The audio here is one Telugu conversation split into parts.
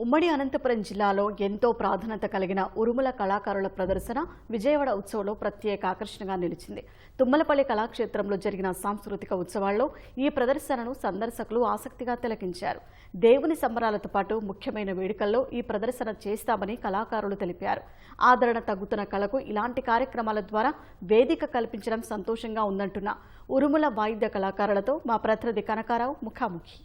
ఉమ్మడి అనంతపురం జిల్లాలో ఎంతో ప్రాధాన్యత కలిగిన ఉరుముల కళాకారుల ప్రదర్శన విజయవాడ ఉత్సవంలో ప్రత్యేక ఆకర్షణగా నిలిచింది. తుమ్మలపల్లి కళాక్షేత్రంలో జరిగిన సాంస్కృతిక ఉత్సవాల్లో ఈ ప్రదర్శనను సందర్శకులు ఆసక్తిగా తిలకించారు. దేవుని సంబరాలతో పాటు ముఖ్యమైన వేడుకల్లో ఈ ప్రదర్శన చేస్తామని కళాకారులు తెలిపారు. ఆదరణ తగ్గుతున్న కళకు ఇలాంటి కార్యక్రమాల ద్వారా వేదిక కల్పించడం సంతోషంగా ఉందంటున్న ఉరుముల వాయిద్య కళాకారులతో మా ప్రతినిధి కనకారావు ముఖాముఖి.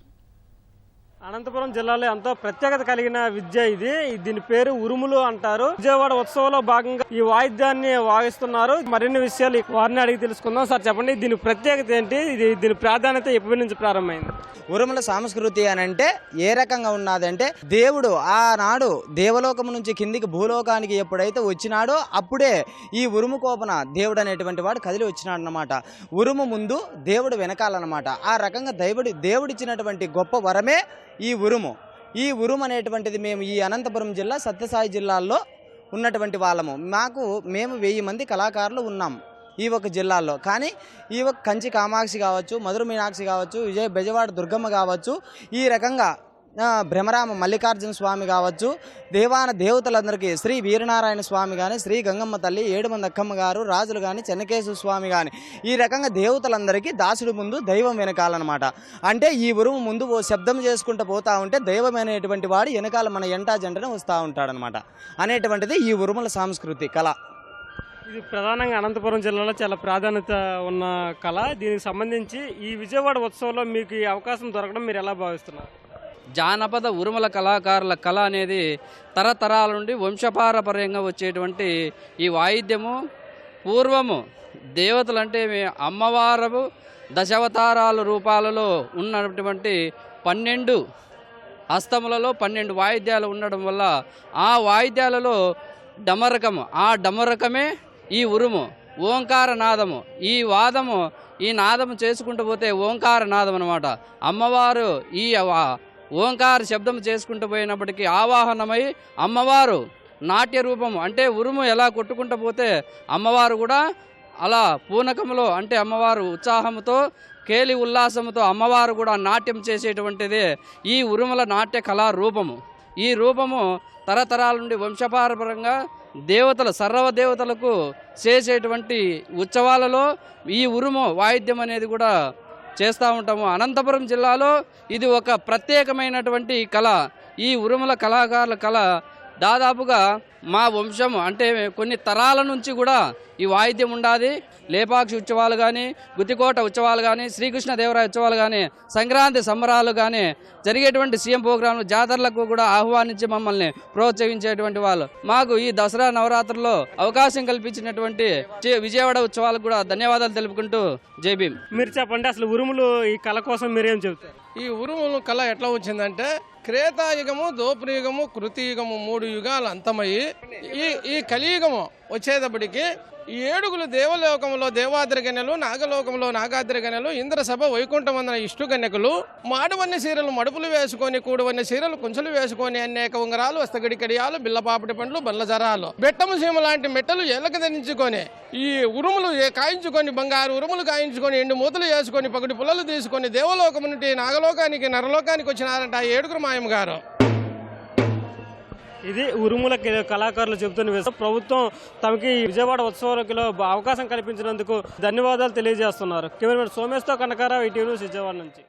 అనంతపురం జిల్లాలో ఎంతో ప్రత్యేకత కలిగిన విద్య ఇది. దీని పేరు ఉరుములు అంటారు. విజయవాడ ఉత్సవంలో భాగంగా ఈ వాయిద్యాన్ని వాయిస్తున్నారు. మరిన్ని విషయాలు వారిని అడిగి తెలుసుకుందాం. సార్ చెప్పండి, దీని ప్రత్యేకత ఏంటి? దీని ప్రాధాన్యత ఎప్పటి నుంచి ప్రారంభమైంది? ఉరుముల సంస్కృతి అని అంటే ఏ రకంగా ఉన్నదంటే, దేవుడు ఆనాడు దేవలోకం నుంచి కిందికి భూలోకానికి ఎప్పుడైతే వచ్చినాడో అప్పుడే ఈ ఉరుము కోపన దేవుడు అనేటువంటి వాడు కదిలి వచ్చినాడు అన్నమాట. ఉరుము ముందు దేవుడు వెనకాలన్నమాట. ఆ రకంగా దేవుడిచ్చినటువంటి గొప్ప వరమే ఈ ఉరుము. ఈ ఉరుము అనేటువంటిది మేము ఈ అనంతపురం జిల్లా సత్యసాయి జిల్లాల్లో ఉన్నటువంటి వాళ్ళము. మేము 1000 మంది కళాకారులు ఉన్నాం ఈ ఒక జిల్లాలో. కానీ ఈ ఒక కంచి కామాక్షి కావచ్చు, మధుర మీనాక్షి కావచ్చు, బెజవాడ దుర్గమ్మ కావచ్చు, ఈ రకంగా భ్రమరామ మల్లికార్జున స్వామి కావచ్చు, దేవతలందరికీ శ్రీ వీరనారాయణ స్వామి కానీ, శ్రీ గంగమ్మ తల్లి, 7 మంది అక్కమ్మ గారు, రాజులు కానీ, చెన్నకేశ్వర స్వామి కానీ, ఈ రకంగా దేవతలందరికీ దాసుడు ముందు దైవం వెనకాలన్నమాట. అంటే ఈ ఉరుము ముందు శబ్దం చేసుకుంటూ పోతూ ఉంటే దైవం అనేటువంటి వాడు వెనకాల మన ఎంటా జంటనే వస్తూ ఉంటాడనమాట. అనేటువంటిది ఈ ఉరుముల సంస్కృతి కళ. ఇది ప్రధానంగా అనంతపురం జిల్లాలో చాలా ప్రాధాన్యత ఉన్న కళ. దీనికి సంబంధించి ఈ విజయవాడ ఉత్సవంలో మీకు ఈ అవకాశం దొరకడం మీరు ఎలా భావిస్తున్నారు? జానపద ఉరుముల కళాకారుల కళ అనేది తరతరాల నుండి వంశపారపర్యంగా వచ్చేటువంటి ఈ వాయిద్యము పూర్వము దేవతలంటే అమ్మవారు దశావతారాల రూపాలలో ఉన్నటువంటి 12 హస్తములలో 12 వాయిద్యాలు ఉండడం వల్ల ఆ వాయిద్యాలలో డమరకము, ఆ డమరకమే ఈ ఉరుము, ఓంకార నాదము. ఈ నాదము చేసుకుంటూ పోతే ఓంకార నాదం అనమాట. అమ్మవారు ఈ ఓంకార శబ్దం చేసుకుంటూ పోయినప్పటికీ ఆవాహనమై అమ్మవారు నాట్య రూపము, అంటే ఉరుము ఎలా కొట్టుకుంటూ పోతే అమ్మవారు కూడా అలా పూనకములో, అంటే అమ్మవారు ఉత్సాహంతో కేలి ఉల్లాసంతో అమ్మవారు కూడా నాట్యం చేసేటువంటిదే ఈ ఉరుముల నాట్య కళా రూపము. ఈ రూపము తరతరాల నుండి వంశపారపరంగా దేవతలు సర్వదేవతలకు చేసేటువంటి ఉత్సవాలలో ఈ ఉరుము వాయిద్యం అనేది కూడా చేస్తూ ఉంటాము. అనంతపురం జిల్లాలో ఇది ఒక ప్రత్యేకమైనటువంటి కళ. ఈ ఉరుముల కళాకారుల కళ దాదాపుగా మా వంశము, అంటే కొన్ని తరాల నుంచి కూడా ఈ వాయిద్యం ఉండాది. లేపాక్షి ఉత్సవాలు కానీ, గుత్తికోట ఉత్సవాలు కానీ, శ్రీకృష్ణదేవరాయ ఉత్సవాలు కానీ, సంక్రాంతి సంబరాలు కానీ, జరిగేటువంటి సీఎం ప్రోగ్రాంలు, జాతరలకు కూడా ఆహ్వానించి మమ్మల్ని ప్రోత్సహించేటువంటి వాళ్ళు. మాకు ఈ దసరా నవరాత్రుల్లో అవకాశం కల్పించినటువంటి విజయవాడ ఉత్సవాలకు కూడా ధన్యవాదాలు తెలుపుకుంటూ జై భీమ్. మీరు చెప్పండి, అసలు ఉరుములు ఈ కళ కోసం మీరేం చెబుతారు? ఈ ఉరుముల కళ ఎట్లా వచ్చిందంటే, త్రేతాయుగము, దోపరయుగము, కృతయుగము 3 యుగాలు అంతమయ్యి ఈ కలియుగము వచ్చేటప్పటికి ఈ 7 దేవలోకంలో దేవాద్రిగణ్యలు, నాగలోకంలో నాగాద్రిగణ్యలు, ఇంద్రసభ వైకుంఠమందన ఇష్టుగణ్యకులు మాడువన్ని చీరలు మడుపులు వేసుకొని, కూడువన్ని చీరలు కుంచులు వేసుకొని, అనేక ఉంగరాలు, వస్తగడి కడియాలు, బిల్లపాపటి పండ్లు, బల్లజరాలు, బెట్టము సీమ లాంటి మెట్టలు ఎల్లక ధరించుకొని, ఈ ఉరుములు కాయించుకొని, బంగారు ఉరుములు కాయించుకొని, ఎండు మూతలు వేసుకొని, పగటి పుల్లలు తీసుకొని దేవలోకం నుండి నాగలోకానికి నరలోకానికి వచ్చినారంట 7 మాయమ్మ గారు. ఇది ఉరుముల కళాకారులు చెబుతున్న విషయం. ప్రభుత్వం తమకి విజయవాడ ఉత్సవాలలో అవకాశం కల్పించినందుకు ధన్యవాదాలు తెలియజేస్తున్నారు. కెమెరామెన్ సోమేష్తో కనకారావు, ఈటీవీ న్యూస్ విజయవాడ నుంచి.